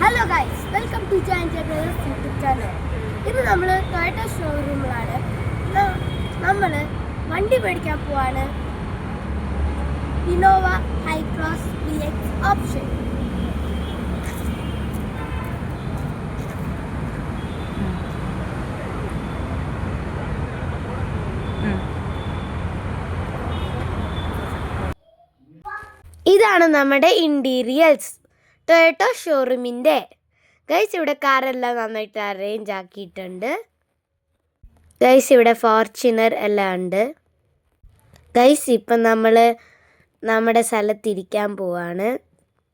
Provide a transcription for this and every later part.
Hello guys, welcome to join YouTube channel. ഇന്ന് നമ്മൾ Toyota ഷോറൂമിലാണ്. നമ്മൾ വണ്ടി മേടിക്കാൻ പോവാണ്. Innova Hycross VX option. ഇതാണ് നമ്മുടെ ഇൻറ്റീരിയൽസ് ടൊയോട്ട ഷോറൂമിൻ്റെ. ഗൈസ്, ഇവിടെ കാറെല്ലാം നന്നായിട്ട് അറേഞ്ച് ആക്കിയിട്ടുണ്ട്. ഗൈസ്, ഇവിടെ ഫോർച്യൂണർ എല്ലാം ഉണ്ട്. ഗൈസ്, ഇപ്പം നമ്മൾ നമ്മുടെ സ്ഥലത്തിരിക്കാൻ പോവാണ്.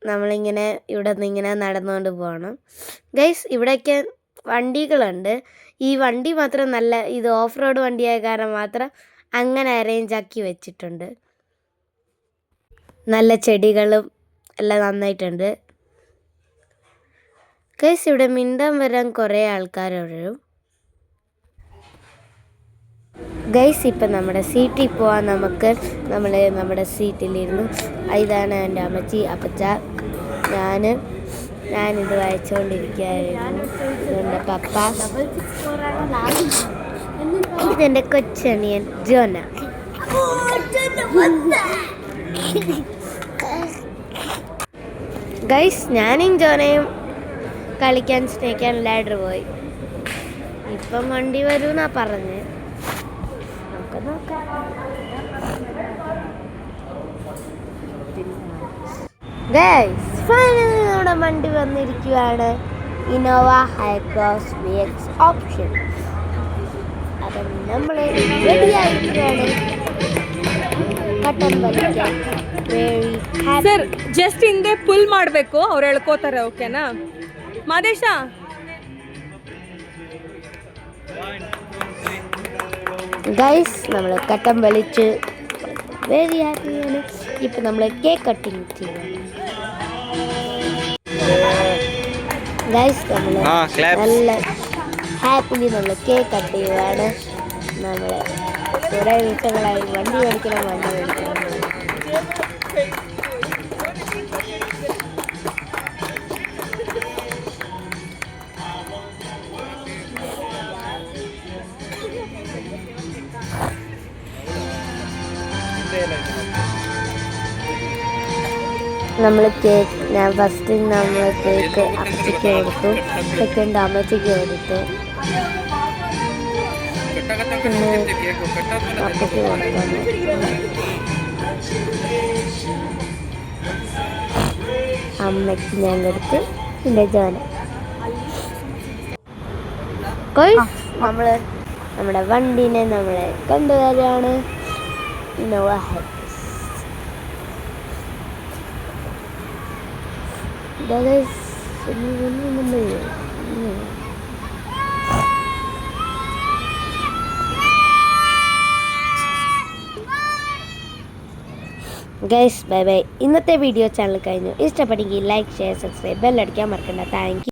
നമ്മളിങ്ങനെ ഇവിടെ നിന്ന് ഇങ്ങനെ നടന്നുകൊണ്ട് പോകണം. ഗൈസ്, ഇവിടെയൊക്കെ വണ്ടികളുണ്ട്. ഈ വണ്ടി മാത്രം ഇത് ഓഫ് റോഡ് വണ്ടിയായ കാരണം മാത്രം അങ്ങനെ അറേഞ്ച് ആക്കി വെച്ചിട്ടുണ്ട്. നല്ല ചെടികളും എല്ലാം നന്നായിട്ടുണ്ട്. ഗൈസ്, ഇവിടെ മിണ്ടാൻ വരാൻ കുറേ ആൾക്കാർ വരും. ഗൈസ്, ഇപ്പം നമ്മുടെ സീറ്റിൽ പോവാൻ നമ്മുടെ സീറ്റിലിരുന്നു. ഇതാണ് എൻ്റെ അമ്മച്ചി, അപ്പച്ച, ഞാനിത് വായിച്ചുകൊണ്ടിരിക്കുകയായിരുന്നു. എൻ്റെ പപ്പ, ഇതെൻ്റെ കൊച്ചനിയൻ ജോന. ഗൈസ്, ഞാനും ജോനയും കളിക്കാൻ സ്നേഹിക്കാൻ ലാഡർ പോയി. ഇപ്പം വണ്ടി വരുമെന്നാ പറഞ്ഞ്. നമുക്ക് നോക്കാം. ഗൈസ്, ഫൈനലി നമ്മുടെ വണ്ടി വന്നിരിക്കുകയാണ്. Innova Hycross VX option. അപ്പം നമ്മൾ റെഡിയായിരിക്കുകയാണ് ಕಟನ್ ಬಲಿಕೆ. ವೆರಿ ಹ್ಯಾಪಿ ಸರ್, ಜಸ್ಟ್ ಹಿಂದೆ ಪುಲ್ ಮಾಡಬೇಕು, ಅವ್ರು ಹೇಳ್ಕೋತಾರೆ. ಓಕೆನಾ ಮಾದೇಶ? ഗൈസ്, നമ്മൾ കട്ടൻ വലിച്ച് വെരി ഹാപ്പിയാണ്. ഇപ്പം നമ്മൾ കേക്ക് കട്ടിങ് ചെയ്യും. ഗൈസ്, നമ്മൾ നല്ല ഹാപ്പിലി നമ്മൾ കേക്ക് കട്ട് ചെയ്യുകയാണ്. നമ്മൾ കുറേ ദിവസങ്ങളായി വണ്ടി മേടിക്കണം. നമ്മൾ ഫസ്റ്റ് നമ്മൾ കേക്ക് അമ്മച്ചിക്ക് കൊടുത്തു, സെക്കൻഡ് അമ്മച്ചിക്ക് കൊടുത്തു, പിന്നെ അപ്പയ്ക്ക് കൊടുത്തു, അമ്മയ്ക്ക് ഞാൻ കൊടുത്ത്, പിന്നെ ജോന. നമ്മൾ നമ്മുടെ വണ്ടീനെ നമ്മളെ കൊണ്ടുവരികയാണ്. Innova high. Guys, bye bye. ഇന്നത്തെ വീഡിയോ ചാനൽ കഴിഞ്ഞു. ഇഷ്ടപ്പെട്ടെങ്കിൽ ലൈക്ക്, ഷെയർ, സബ്സ്ക്രൈബ്, ബെല്ലടിക്കാൻ മറക്കണ്ട. Thank you.